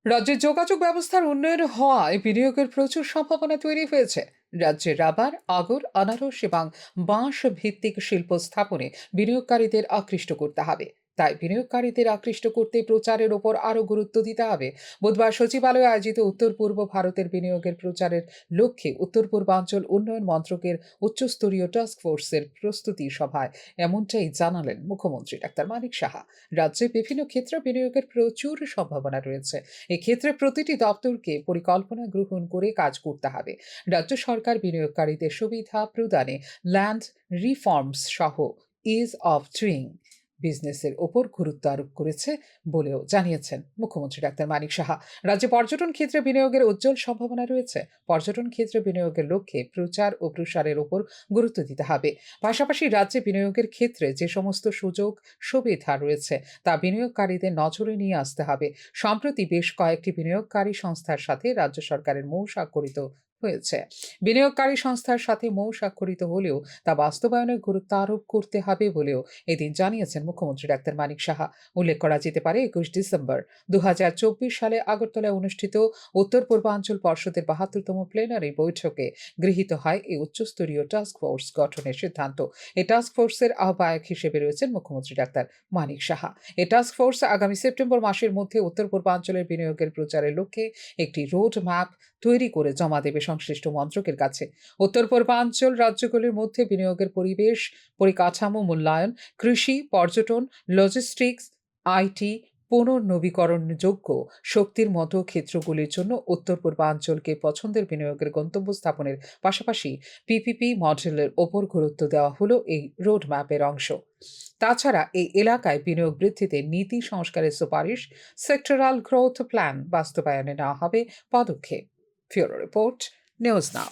রাজ্যের যোগাযোগ ব্যবস্থার উন্নয়ন হওয়ায় বিনিয়োগের প্রচুর সম্ভাবনা তৈরি হয়েছে। রাজ্যে রাবার, আগর, আনারস এবং বাঁশ ভিত্তিক শিল্প স্থাপনে বিনিয়োগকারীদের আকৃষ্ট করতে হবে। তাই বিনিয়োগকারীদের আকৃষ্ট করতে প্রচারের ওপর আরও গুরুত্ব দিতে হবে। বুধবার সচিবালয়ে আয়োজিত উত্তর পূর্ব ভারতের বিনিয়োগের প্রচারের লক্ষ্যে উত্তর পূর্বাঞ্চল উন্নয়ন মন্ত্রকের উচ্চস্তরীয় টাস্ক ফোর্সের প্রস্তুতি সভায় এমনটাই জানালেন মুখ্যমন্ত্রী ডাক্তার মানিক সাহা। রাজ্যে বিভিন্ন ক্ষেত্রে বিনিয়োগের প্রচুর সম্ভাবনা রয়েছে। এক্ষেত্রে প্রতিটি দপ্তরকে পরিকল্পনা গ্রহণ করে কাজ করতে হবে। রাজ্য সরকার বিনিয়োগকারীদের সুবিধা প্রদানে ল্যান্ড রিফর্মস সহ ইজ অফ ডুইং বিজনেসের ওপর গুরুত্ব আরোপ করেছে বলেও জানিয়েছেন মুখ্যমন্ত্রী ডাক্তার মানিক সাহা। রাজ্যে পর্যটন ক্ষেত্রে বিনিয়োগের উজ্জ্বল সম্ভাবনা রয়েছে। পর্যটন ক্ষেত্রে বিনিয়োগের লক্ষ্যে প্রচার ও প্রসারের ওপর গুরুত্ব দিতে হবে। পাশাপাশি রাজ্যে বিনিয়োগের ক্ষেত্রে যে সমস্ত সুযোগ সুবিধা রয়েছে তা বিনিয়োগকারীদের নজরে নিয়ে আসতে হবে। সম্প্রতি বেশ কয়েকটি বিনিয়োগকারী সংস্থার সাথে রাজ্য সরকারের মৌ স্বাক্ষরিত হয়েছে। বিনিয়োগকারী সংস্থার সাথে মৌ স্বাক্ষরিত হলেও তা বাস্তবায়নের গুরুত্ব আরোপ করতে হবে বলেও এদিন জানিয়েছেন মুখ্যমন্ত্রী ডাক্তার মানিক সাহা। উল্লেখ করা যেতে পারে ২১ ডিসেম্বর ২০২৪ সালে আগরতলায় অনুষ্ঠিত উত্তর পূর্বাঞ্চল পর্ষদের ৭২তম প্লেনারি বৈঠকে গৃহীত হয় এই উচ্চস্তরীয় টাস্ক ফোর্স গঠনের সিদ্ধান্ত। এই টাস্ক ফোর্সের আহ্বায়ক হিসেবে রয়েছেন মুখ্যমন্ত্রী ডাক্তার মানিক সাহা। এই টাস্ক ফোর্স আগামী সেপ্টেম্বর মাসের মধ্যে উত্তর পূর্বাঞ্চলের বিনিয়োগের প্রচারের লক্ষ্যে একটি রোড ম্যাপ তৈরি করে জমা দেবে সংশ্লিষ্ট মন্ত্রকের কাছে। উত্তর পূর্বাঞ্চল রাজ্যগুলির মধ্যে বিনিয়োগের পরিবেশ, পরিকাঠামো মূল্যায়ন, কৃষি, পর্যটন, লজিস্টিক্স, আইটি, পুনর্নবীকরণযোগ্য শক্তির মতো ক্ষেত্রগুলির জন্য উত্তর পূর্বাঞ্চলকে পছন্দের বিনিয়োগের গন্তব্য স্থাপনের পাশাপাশি পিপিপি মডেলের ওপর গুরুত্ব দেওয়া হলো এই রোড ম্যাপের অংশ। তাছাড়া এই এলাকায় বিনিয়োগ বৃদ্ধিতে নীতি সংস্কারের সুপারিশ, সেক্টরাল গ্রোথ প্ল্যান বাস্তবায়নে নেওয়া হবে পদক্ষেপ। ফিউরো রিপোর্ট, নিউজ নাও।